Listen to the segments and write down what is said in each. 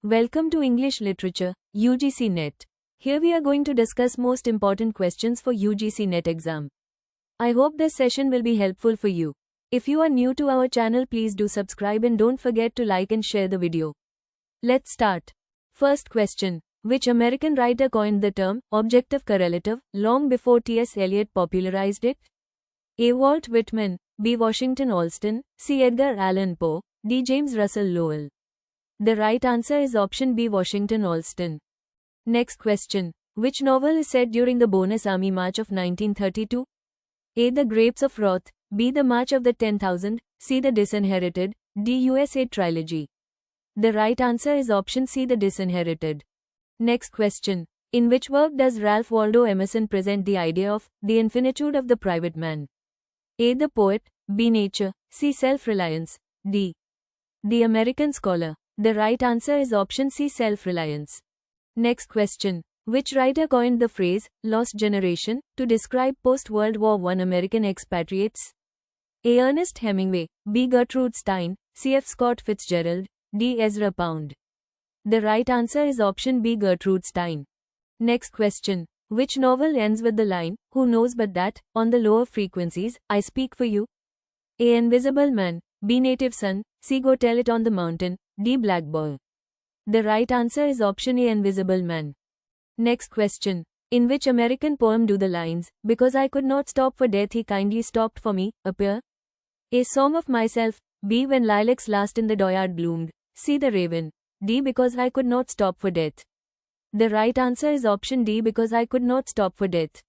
Welcome to English Literature, UGC NET. Here we are going to discuss most important questions for UGC NET exam. I hope this session will be helpful for you. If you are new to our channel, please do subscribe and don't forget to like and share the video. Let's start. First question. Which American writer coined the term objective correlative long before T.S. Eliot popularized it? A. Walt Whitman, B. Washington Allston, C. Edgar Allan Poe, D. James Russell Lowell. The right answer is option B. Washington Allston. Next question. Which novel is set during the Bonus Army March of 1932? A. The Grapes of Wrath, B. The March of the 10,000, C. The Disinherited, D. USA Trilogy. The right answer is option C. The Disinherited. Next question. In which work does Ralph Waldo Emerson present the idea of the infinitude of the private man? A. The Poet, B. Nature, C. Self-reliance, D. The American Scholar. The right answer is option C. Self-reliance. Next question. Which writer coined the phrase, lost generation, to describe post-World War I American expatriates? A. Ernest Hemingway, B. Gertrude Stein, C. F. Scott Fitzgerald, D. Ezra Pound. The right answer is option B. Gertrude Stein. Next question. Which novel ends with the line, who knows but that, on the lower frequencies, I speak for you? A. Invisible Man, B. Native Son, C. Go Tell It on the Mountain, D. Black Boy. The right answer is option A. Invisible Man. Next question. In which American poem do the lines, because I could not stop for death he kindly stopped for me, appear? A. Song of Myself, B. When lilacs last in the dooryard bloomed, C. The Raven, D. Because I could not stop for death. The right answer is option D. Because I could not stop for death.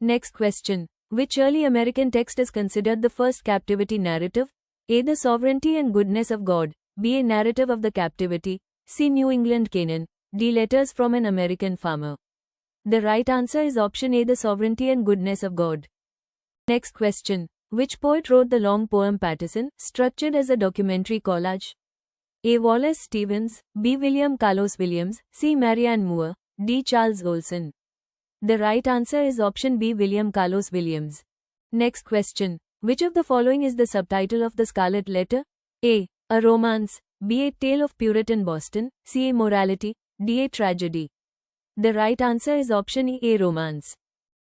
Next question. Which early American text is considered the first captivity narrative? A. The Sovereignty and Goodness of God, B. A Narrative of the Captivity, C. New England Canaan, D. Letters from an American Farmer. The right answer is option A. The Sovereignty and Goodness of God. Next question. Which poet wrote the long poem Paterson, structured as a documentary collage? A. Wallace Stevens, B. William Carlos Williams, C. Marianne Moore, D. Charles Olson. The right answer is option B. William Carlos Williams. Next question. Which of the following is the subtitle of The Scarlet Letter? A. A Romance, B. A Tale of Puritan Boston, C. A Morality, D. A Tragedy. The right answer is option E. A Romance.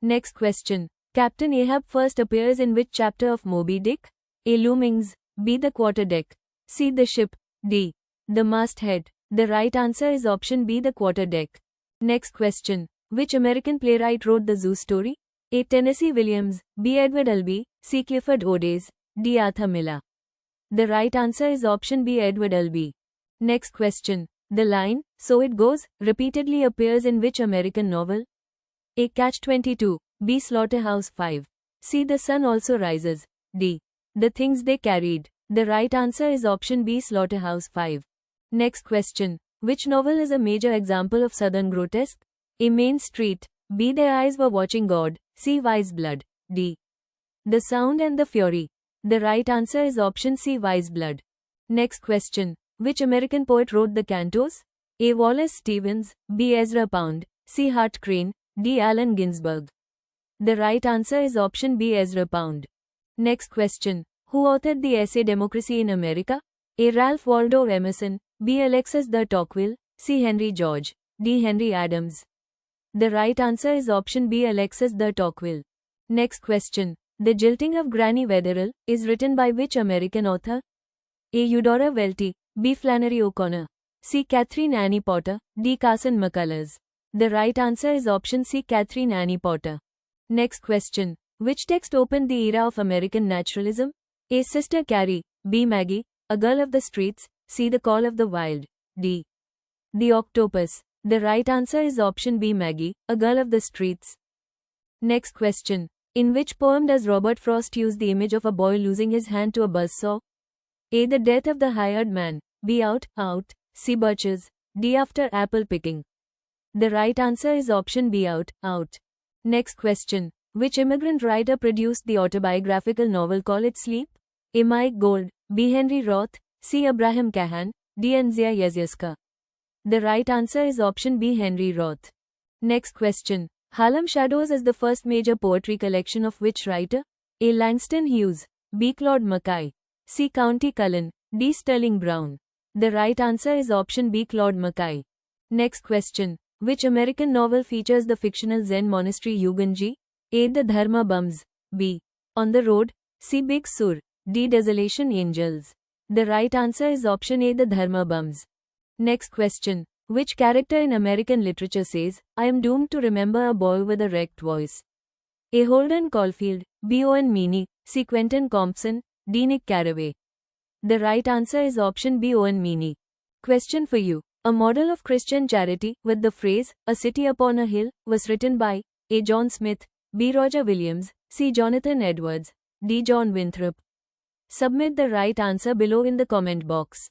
Next question. Captain Ahab first appears in which chapter of Moby Dick? A. Loomings, B. The Quarterdeck, C. The Ship, D. The Masthead. The right answer is option B. The Quarterdeck. Next question. Which American playwright wrote the Zoo story? A. Tennessee Williams, B. Edward Albee, C. Clifford Odets, D. Arthur Miller. The right answer is option B. Edward Albee. Next question. The line, so it goes, repeatedly appears in which American novel? A. Catch-22, B. Slaughterhouse-Five, C. The Sun Also Rises, D. The Things They Carried. The right answer is option B. Slaughterhouse-Five. Next question. Which novel is a major example of Southern grotesque? A. Main Street, B. Their Eyes Were Watching God, C. Wise Blood, D. The Sound and the Fury. The right answer is option C. Wise Blood. Next question. Which American poet wrote the cantos? A. Wallace Stevens, B. Ezra Pound, C. Hart Crane, D. Allen Ginsberg. The right answer is option B. Ezra Pound. Next question. Who authored the essay Democracy in America? A. Ralph Waldo Emerson, B. Alexis de Tocqueville, C. Henry George, D. Henry Adams. The right answer is option B. Alexis de Tocqueville. Next question. The Jilting of Granny Wetherill is written by which American author? A. Eudora Welty, B. Flannery O'Connor, C. Catherine Annie Porter, D. Carson McCullers. The right answer is option C. Catherine Annie Porter. Next question. Which text opened the era of American naturalism? A. Sister Carrie, B. Maggie, A Girl of the Streets, C. The Call of the Wild, D. The Octopus. The right answer is option B. Maggie, A Girl of the Streets. Next question. In which poem does Robert Frost use the image of a boy losing his hand to a buzzsaw? A. The Death of the Hired Man, B. Out, C. Birches, D. After Apple Picking. The right answer is option B. Out. Next question. Which immigrant writer produced the autobiographical novel Call It Sleep? A. Mike Gold, B. Henry Roth, C. Abraham Cahan, D. Anzia Yezieska. The right answer is option B. Henry Roth. Next question. Harlem Shadows is the first major poetry collection of which writer? A. Langston Hughes, B. Claude Mackay, C. Countee Cullen, D. Sterling Brown. The right answer is option B, Claude Mackay. Next question. Which American novel features the fictional Zen monastery Yugunji? A. The Dharma Bums. B. On the Road. C. Big Sur. D. Desolation Angels. The right answer is option A, The Dharma Bums. Next question. Which character in American literature says, I am doomed to remember a boy with a wrecked voice? A. Holden Caulfield. B. Owen Meany. C. Quentin Compson. D. Nick Carraway. The right answer is option B, Owen Meany. Question for you. A model of Christian charity, with the phrase, A City Upon a Hill, was written by A. John Smith, B. Roger Williams, C. Jonathan Edwards, D. John Winthrop. Submit the right answer below in the comment box.